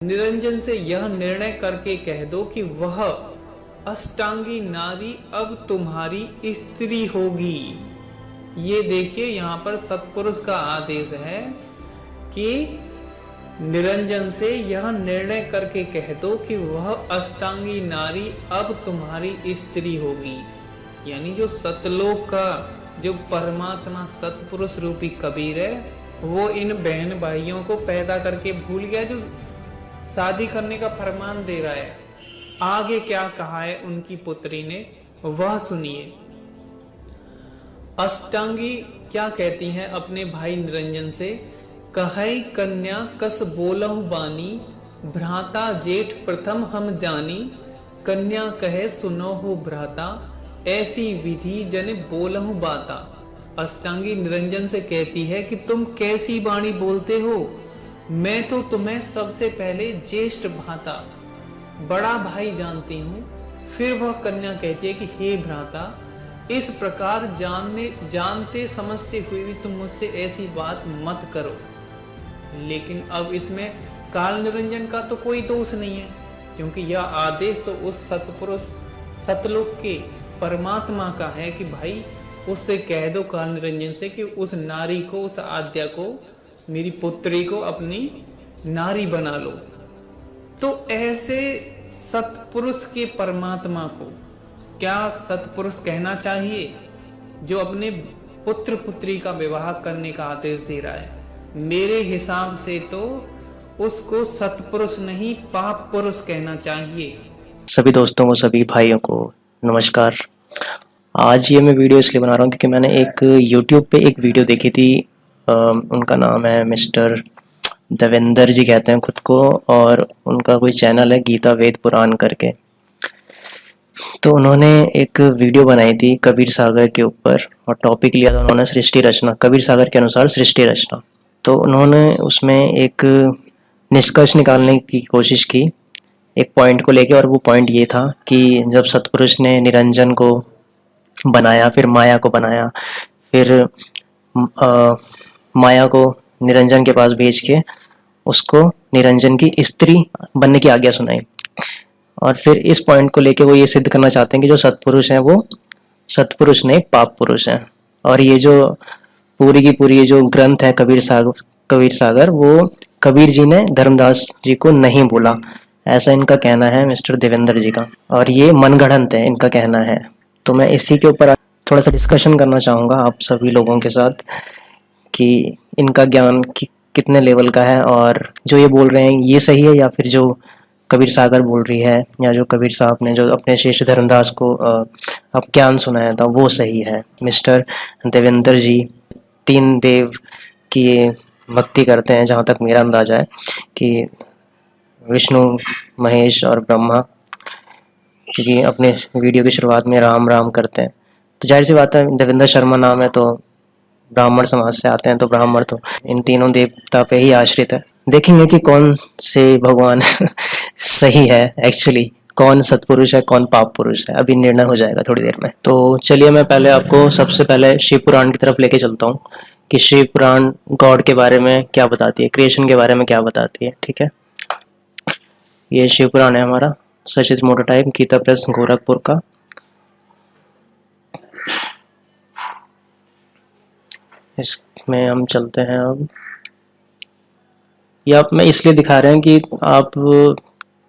निरंजन से यह निर्णय करके कह दो कि वह अष्टांगी नारी अब तुम्हारी स्त्री होगी। ये देखिए, यहाँ पर सत्पुरुष का आदेश है कि निरंजन से यह निर्णय करके कह दो कि वह अष्टांगी नारी अब तुम्हारी स्त्री होगी। यानी जो सतलोक का जो परमात्मा सतपुरुष रूपी कबीर है, वो इन बहन भाइयों को पैदा करके भूल गया, जो शादी करने का फरमान दे रहा है। आगे क्या कहा है उनकी पुत्री ने, वह सुनिए। अष्टांगी क्या कहती हैं अपने भाई निरंजन से, कहई कन्या कस बोलहु बानी, भ्राता जेठ प्रथम हम जानी, कन्या कहे सुनो हो भ्राता, ऐसी विधि जन बोलहु बाता। अष्टांगी निरंजन से कहती है कि तुम कैसी वाणी बोलते हो, मैं तो तुम्हें सबसे पहले ज्येष्ठ भ्राता बड़ा भाई जानती हूँ। फिर वह कन्या कहती है कि हे भ्राता, इस प्रकार जानते समझते हुए भी तुम मुझसे ऐसी बात मत करो। लेकिन अब इसमें काल निरंजन का तो कोई दोष नहीं है, क्योंकि यह आदेश तो उस सतपुरुष सतलोक के परमात्मा का है कि भाई उससे कह दो काल निरंजन से कि उस नारी को, उस आद्या को, मेरी पुत्री को अपनी नारी बना लो। तो ऐसे सतपुरुष के परमात्मा को क्या सतपुरुष कहना चाहिए, जो अपने पुत्र पुत्री का विवाह करने का आदेश दे रहा है? मेरे हिसाब से तो उसको सतपुरुष नहीं पाप पुरुष कहना चाहिए। सभी दोस्तों को, सभी भाइयों को नमस्कार। आज ये मैं वीडियो इसलिए बना रहा हूँ क्योंकि मैंने एक YouTube पे एक वीडियो देखी थी। उनका नाम है मिस्टर देवेंद्र जी कहते हैं खुद को, और उनका कोई चैनल है गीता वेद पुराण करके। तो उन्होंने एक वीडियो बनाई थी कबीर सागर के ऊपर, और टॉपिक लिया था उन्होंने सृष्टि रचना, कबीर सागर के अनुसार सृष्टि रचना। तो उन्होंने उसमें एक निष्कर्ष निकालने की कोशिश की एक पॉइंट को लेके, और वो पॉइंट ये था कि जब सतपुरुष ने निरंजन को बनाया, फिर माया को बनाया, फिर माया को निरंजन के पास भेज के उसको निरंजन की स्त्री बनने की आज्ञा सुनाई। और फिर इस पॉइंट को लेके वो ये सिद्ध करना चाहते हैं कि जो सत्पुरुष हैं वो सत्पुरुष नहीं पाप पुरुष हैं। और ये जो पूरी की पूरी ये जो ग्रंथ है कबीर सागर वो कबीर जी ने धर्मदास जी को नहीं बोला, ऐसा इनका कहना है मिस्टर देवेंद्र जी का, और ये मनगढ़ंत है इनका कहना है। तो मैं इसी के ऊपर थोड़ा सा डिस्कशन करना चाहूँगा आप सभी लोगों के साथ कि इनका ज्ञान कितने लेवल का है, और जो ये बोल रहे हैं ये सही है या फिर जो कबीर सागर बोल रही है, या जो कबीर साहब ने जो अपने शिष्य धर्मदास को अब ज्ञान सुनाया था वो सही है। मिस्टर देवेंद्र जी तीन देव की भक्ति करते हैं, जहाँ तक मेरा अंदाजा है कि विष्णु, महेश और ब्रह्मा, क्योंकि अपने वीडियो की शुरुआत में राम राम करते हैं। तो जाहिर सी बात है, देवेंद्र शर्मा नाम है तो ब्राह्मण समाज से आते हैं, तो ब्राह्मण तो इन तीनों देवता पे ही आश्रित है। देखेंगे कि कौन से भगवान सही है, एक्चुअली कौन सत्पुरुष है कौन पाप पुरुष है, अभी निर्णय हो जाएगा थोड़ी देर में। तो चलिए मैं पहले आपको सबसे पहले शिव पुराण की तरफ लेके चलता हूँ कि शिव पुराण गॉड के बारे में क्या बताती है, क्रिएशन के बारे में क्या बताती है। ठीक है, ये शिव पुराण है हमारा सचित मोटोटाइप गीता प्रेस गोरखपुर का। इसमें हम चलते हैं अब। ये आप मैं इसलिए दिखा रहे हैं कि आप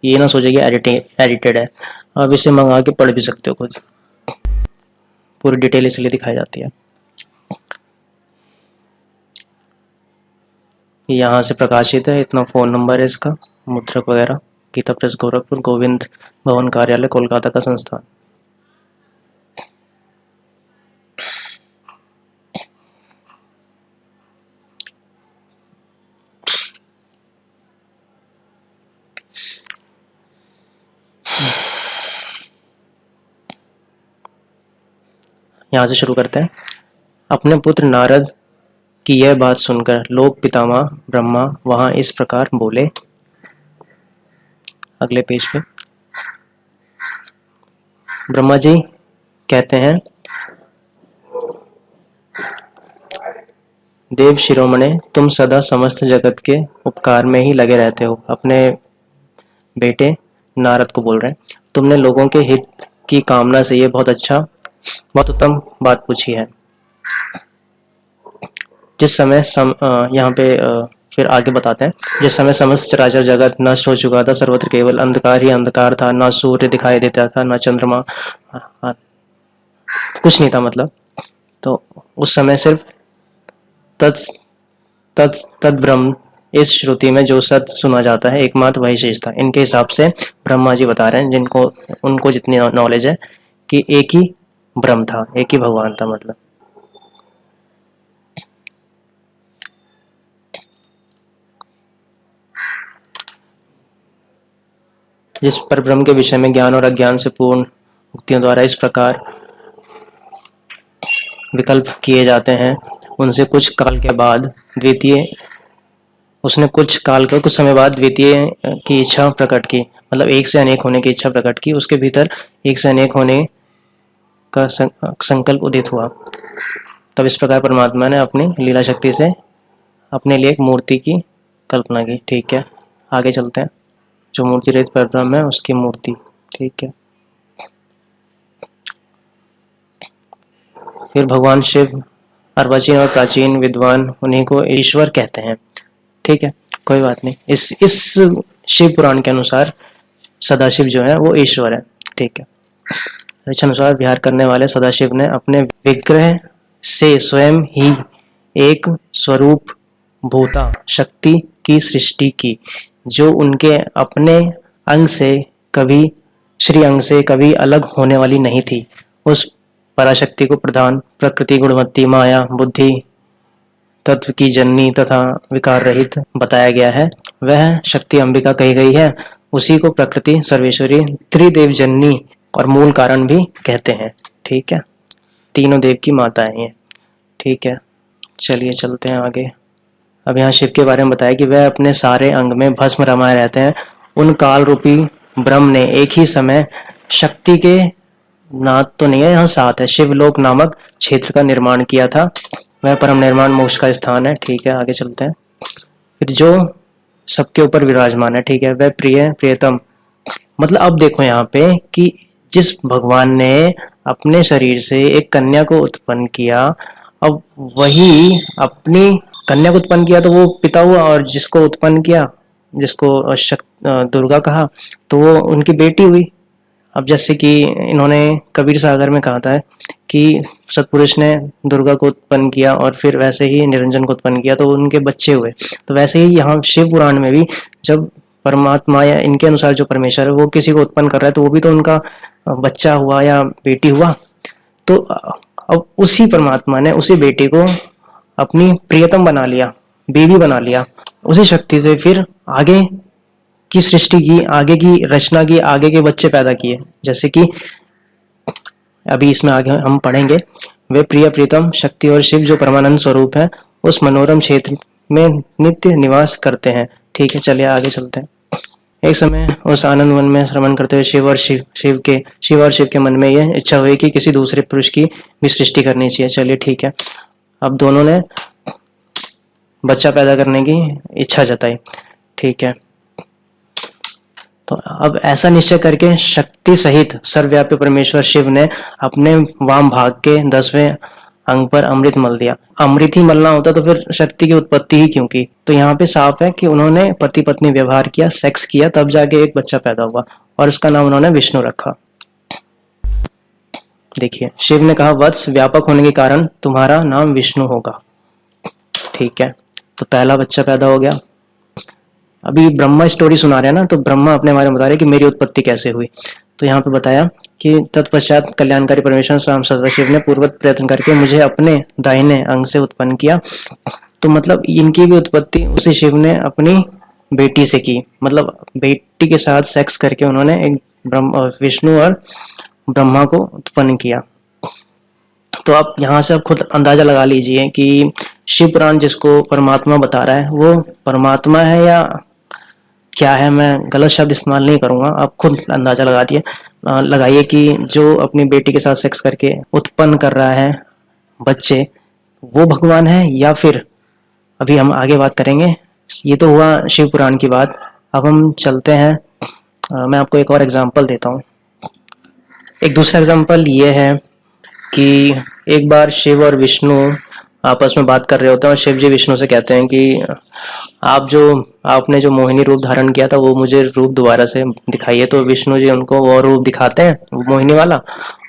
ये ना सोचिए कि एडिटेड है, आप इसे मंगा के पढ़ भी सकते हो खुद, पूरी डिटेल इसलिए दिखाई जाती है। यहाँ से प्रकाशित है, इतना फ़ोन नंबर है इसका, मुद्रक वगैरह, गीता प्रेस गोरखपुर, गोविंद भवन कार्यालय कोलकाता का संस्थान। यहाँ से शुरू करते हैं। अपने पुत्र नारद की यह बात सुनकर लोक पितामह ब्रह्मा वहां इस प्रकार बोले। अगले पेज पे ब्रह्मा जी कहते हैं, देव शिरोमणे, तुम सदा समस्त जगत के उपकार में ही लगे रहते हो। अपने बेटे नारद को बोल रहे हैं, तुमने लोगों के हित की कामना से ये बहुत उत्तम बात पूछी है। जिस समय यहाँ पे फिर आगे बताते हैं, जिस समय समस्त चराचर जगत नष्ट हो चुका था, सर्वत्र केवल अंधकार ही अंधकार था, ना सूर्य दिखाई देता था, ना चंद्रमा, कुछ नहीं था मतलब। तो उस समय सिर्फ तत् ब्रह्म, इस श्रुति में जो सत्य सुना जाता है एकमात्र वही शेष था। इनके हिसाब से ब्रह्मा जी बता रहे हैं, जिनको उनको जितनी नॉलेज है, कि एक ही ब्रह्म था, एक ही भगवान था मतलब। जिस पर ब्रह्म के विषय में ज्ञान और अज्ञान से पूर्ण उक्तियों द्वारा इस प्रकार विकल्प किए जाते हैं, उनसे कुछ काल के बाद द्वितीय उसने कुछ समय बाद द्वितीय की इच्छा प्रकट की, मतलब एक से अनेक होने की इच्छा प्रकट की। उसके भीतर एक से अनेक होने का संकल्प उदित हुआ। तब इस प्रकार परमात्मा ने अपनी लीला शक्ति से अपने लिए एक मूर्ति की कल्पना की। ठीक है, आगे चलते हैं। जो मूर्ति रहित परब्रह्म है उसकी मूर्ति। ठीक है, फिर भगवान शिव, अर्वाचीन और प्राचीन विद्वान उन्हीं को ईश्वर कहते हैं। ठीक है, कोई बात नहीं। इस शिव पुराण के अनुसार सदाशिव जो है वो ईश्वर है। ठीक है, इस अनुसार विहार करने वाले सदाशिव ने अपने विग्रह से स्वयं ही एक स्वरूप भूता शक्ति की सृष्टि की, जो उनके अपने अंग से कभी श्री अंग से कभी अलग होने वाली नहीं थी। उस पराशक्ति को प्रधान प्रकृति गुणवत्ती माया बुद्धि तत्व की जननी तथा विकार रहित बताया गया है। वह शक्ति अंबिका कही गई है। उसी को प्रकृति सर्वेश्वरी त्रिदेव जननी और मूल कारण भी कहते हैं। ठीक है, तीनों देव की माता है ये। ठीक है, चलिए चलते हैं आगे। अब यहाँ शिव के बारे में बताया कि वह अपने सारे अंग में भस्म रमाए रहते हैं। उन काल रूपी ब्रह्म ने एक ही समय शक्ति के नाथ तो नहीं है, यहाँ सात है, शिवलोक नामक क्षेत्र का निर्माण किया था। वह परम निर्माण मोक्ष का स्थान है। ठीक है, आगे चलते हैं। फिर जो सबके ऊपर विराजमान है, ठीक है, वह प्रियतम, मतलब अब देखो यहाँ पे कि जिस भगवान ने अपने शरीर से एक कन्या को उत्पन्न किया, अब वही अपनी कन्या को उत्पन्न किया तो वो पिता हुआ, और जिसको उत्पन्न किया, जिसको दुर्गा कहा, तो वो उनकी बेटी हुई। अब जैसे कि इन्होंने कबीर सागर में कहा था कि सतपुरुष ने दुर्गा को उत्पन्न किया और फिर वैसे ही निरंजन को उत्पन्न किया, तो उनके बच्चे हुए। तो वैसे ही यहाँ शिव पुराण में भी जब परमात्मा या इनके अनुसार जो परमेश्वर है वो किसी को उत्पन्न कर रहा है, तो वो भी तो उनका बच्चा हुआ या बेटी हुआ। तो अब उसी परमात्मा ने उसी बेटी को अपनी प्रियतम बना लिया, बेबी बना लिया। उसी शक्ति से फिर आगे की सृष्टि की, आगे की रचना की, आगे के बच्चे पैदा किए। जैसे कि अभी इसमें आगे हम पढ़ेंगे, वे प्रियतम शक्ति और शिव जो परमानंद स्वरूप है उस मनोरम क्षेत्र में नित्य निवास करते हैं। ठीक है, चलिए आगे चलते हैं। एक समय उस आनंद वन में श्रवण करते हुए शिव के मन में यह इच्छा हुई कि किसी दूसरे पुरुष की भी सृष्टि करनी चाहिए। चलिए ठीक है, अब दोनों ने बच्चा पैदा करने की इच्छा जताई। ठीक है, तो अब ऐसा निश्चय करके शक्ति सहित सर्वव्यापी परमेश्वर शिव ने अपने वाम भाग के 10वें अंग पर अमृत मल दिया। अमृत ही मलना होता तो फिर शक्ति की उत्पत्ति ही क्यों की? तो यहाँ पे साफ है कि उन्होंने पति पत्नी व्यवहार किया, सेक्स किया, तब जाके एक बच्चा पैदा हुआ और उसका नाम उन्होंने विष्णु रखा। देखिए, शिव ने कहा, वत्स, व्यापक होने के कारण तुम्हारा नाम विष्णु होगा। ठीक है, तो पहला बच्चा पैदा हो गया। अभी ब्रह्मा स्टोरी सुना रहे हैं ना, तो ब्रह्मा अपने बारे में बता रहे कि मेरी उत्पत्ति कैसे हुई। तो यहाँ पे बताया कि तत्पश्चात कल्याणकारी परमेश्वर स्वाम सदाशिव ने पूर्वत प्रयत्न करके मुझे अपने दाहिने अंग से उत्पन्न किया। तो मतलब इनकी भी उत्पत्ति उसी शिव ने अपनी बेटी से की, मतलब बेटी के साथ सेक्स करके उन्होंने एक विष्णु और ब्रह्मा को उत्पन्न किया। तो आप यहाँ से आप खुद अंदाजा लगा लीजिए कि शिव पुराण जिसको परमात्मा बता रहा है वो परमात्मा है या क्या है। मैं गलत शब्द इस्तेमाल नहीं करूंगा, आप खुद अंदाजा लगाइए कि जो अपनी बेटी के साथ सेक्स करके उत्पन्न कर रहा है बच्चे, वो भगवान है या फिर, अभी हम आगे बात करेंगे। ये तो हुआ शिव पुराण की बात। अब हम चलते हैं मैं आपको एक और एग्जांपल देता हूँ। एक दूसरा एग्जांपल ये है कि एक बार शिव और विष्णु आपस में बात कर रहे होते हैं और शिव जी विष्णु से कहते हैं कि आपने जो मोहिनी रूप धारण किया था वो मुझे रूप दोबारा से दिखाइए। तो विष्णु जी उनको वो रूप दिखाते हैं, वो मोहिनी वाला,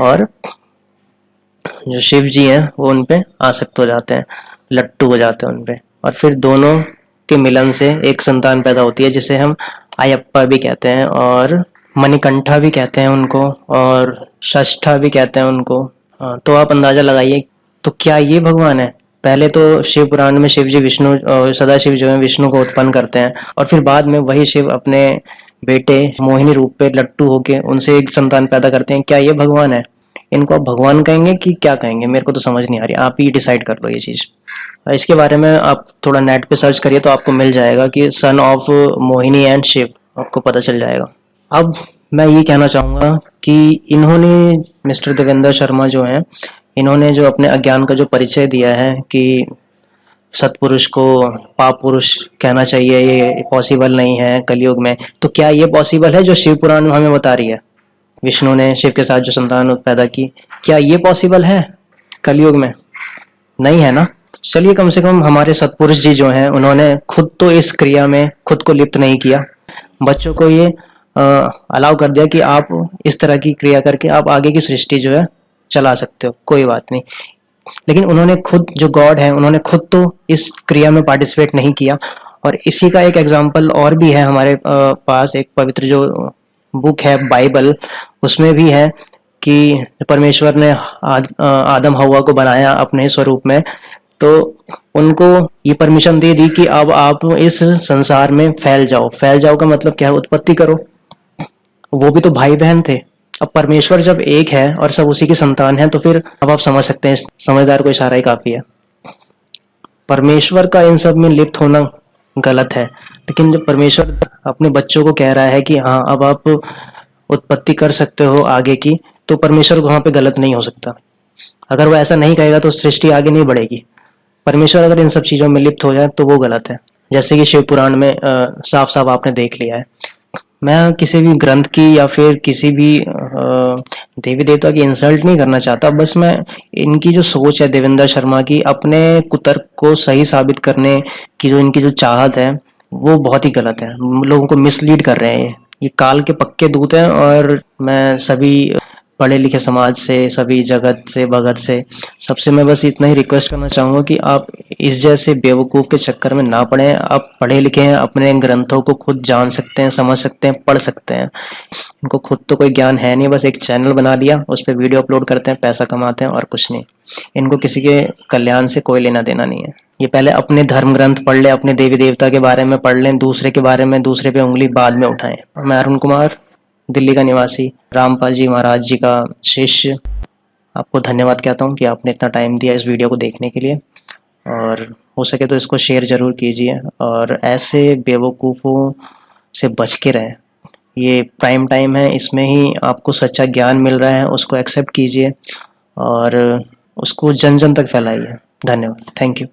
और जो शिव जी हैं वो उन पे आसक्त हो जाते हैं, लट्टू हो जाते हैं उन पे, और फिर दोनों के मिलन से एक संतान पैदा होती है जिसे हम अयप्पा भी कहते हैं और मणिकंठा भी कहते हैं उनको, और षष्ठा भी कहते हैं उनको। तो आप अंदाजा लगाइए, तो क्या ये भगवान है? पहले तो शिव पुराण में शिव जी विष्णु सदाशिव जो है विष्णु को उत्पन्न करते हैं, और फिर बाद में वही शिव अपने बेटे मोहिनी रूप पे लट्टू होके उनसे एक संतान पैदा करते हैं। क्या ये भगवान है? इनको आप भगवान कहेंगे कि क्या कहेंगे? मेरे को तो समझ नहीं आ रही, आप ही डिसाइड कर लो ये चीज़। इसके बारे में आप थोड़ा नेट पे सर्च करिए तो आपको मिल जाएगा कि son of Mohini and Shiv, आपको पता चल जाएगा। अब मैं ये कहना चाहूँगा कि इन्होंने, मिस्टर देवेंद्र शर्मा जो हैं, इन्होंने जो अपने अज्ञान का जो परिचय दिया है कि सत्पुरुष को पाप पुरुष कहना चाहिए, ये पॉसिबल नहीं है कलयुग में, तो क्या ये पॉसिबल है जो शिव पुराण हमें बता रही है? विष्णु ने शिव के साथ जो संतान पैदा की, क्या ये पॉसिबल है कलयुग में? नहीं है ना। चलिए, कम से कम हमारे सत्पुरुष जी जो हैं उन्होंने खुद तो इस क्रिया में खुद को लिप्त नहीं किया, बच्चों को ये अलाउ कर दिया कि आप इस तरह की क्रिया करके आप आगे की सृष्टि जो है चला सकते हो, कोई बात नहीं। लेकिन उन्होंने खुद, जो गॉड है, उन्होंने खुद तो इस क्रिया में पार्टिसिपेट नहीं किया। और इसी का एक एग्जाम्पल और भी है हमारे पास, एक पवित्र जो बुक है बाइबल, उसमें भी है कि परमेश्वर ने आदम हवा को बनाया अपने स्वरूप में, तो उनको ये परमिशन दे दी कि अब आप इस संसार में फैल जाओ। फैल जाओ का मतलब क्या है? उत्पत्ति करो। वो भी तो भाई बहन थे। अब परमेश्वर जब एक है और सब उसी की संतान है, तो फिर अब आप समझ सकते हैं, समझदार को इशारा ही काफी है। परमेश्वर का इन सब में लिप्त होना गलत है, लेकिन जब परमेश्वर अपने बच्चों को कह रहा है कि हाँ अब आप उत्पत्ति कर सकते हो आगे की, तो परमेश्वर वहां पे गलत नहीं हो सकता। अगर वो ऐसा नहीं कहेगा तो सृष्टि आगे नहीं बढ़ेगी। परमेश्वर अगर इन सब चीजों में लिप्त हो जाए तो वो गलत है, जैसे कि शिव पुराण में साफ साफ आपने देख लिया है। मैं किसी भी ग्रंथ की या फिर किसी भी देवी देवता की इंसल्ट नहीं करना चाहता, बस मैं इनकी जो सोच है देवेंद्र शर्मा की, अपने कुतर्क को सही साबित करने की जो इनकी जो चाहत है वो बहुत ही गलत है। लोगों को मिसलीड कर रहे हैं, ये काल के पक्के दूत हैं। और मैं सभी पढ़े लिखे समाज से, सभी जगत से, भगत से, सबसे मैं बस इतना ही रिक्वेस्ट करना चाहूँगा कि आप इस जैसे बेवकूफ़ के चक्कर में ना पड़ें। आप पढ़े लिखे हैं, अपने ग्रंथों को खुद जान सकते हैं, समझ सकते हैं, पढ़ सकते हैं। इनको खुद तो कोई ज्ञान है नहीं, बस एक चैनल बना लिया, उस पर वीडियो अपलोड करते हैं, पैसा कमाते हैं और कुछ नहीं। इनको किसी के कल्याण से कोई लेना देना नहीं है। ये पहले अपने धर्म ग्रंथ पढ़ लें, अपने देवी देवता के बारे में पढ़ लें, दूसरे के बारे में, दूसरे पे उंगली बाद में उठाएं। मैं अरुण कुमार, दिल्ली का निवासी, रामपाल जी महाराज जी का शिष्य, आपको धन्यवाद कहता हूँ कि आपने इतना टाइम दिया इस वीडियो को देखने के लिए। और हो सके तो इसको शेयर ज़रूर कीजिए और ऐसे बेवकूफ़ों से बच के रहें। ये प्राइम टाइम है, इसमें ही आपको सच्चा ज्ञान मिल रहा है, उसको एक्सेप्ट कीजिए और उसको जन जन तक फैलाइए। धन्यवाद, थैंक यू।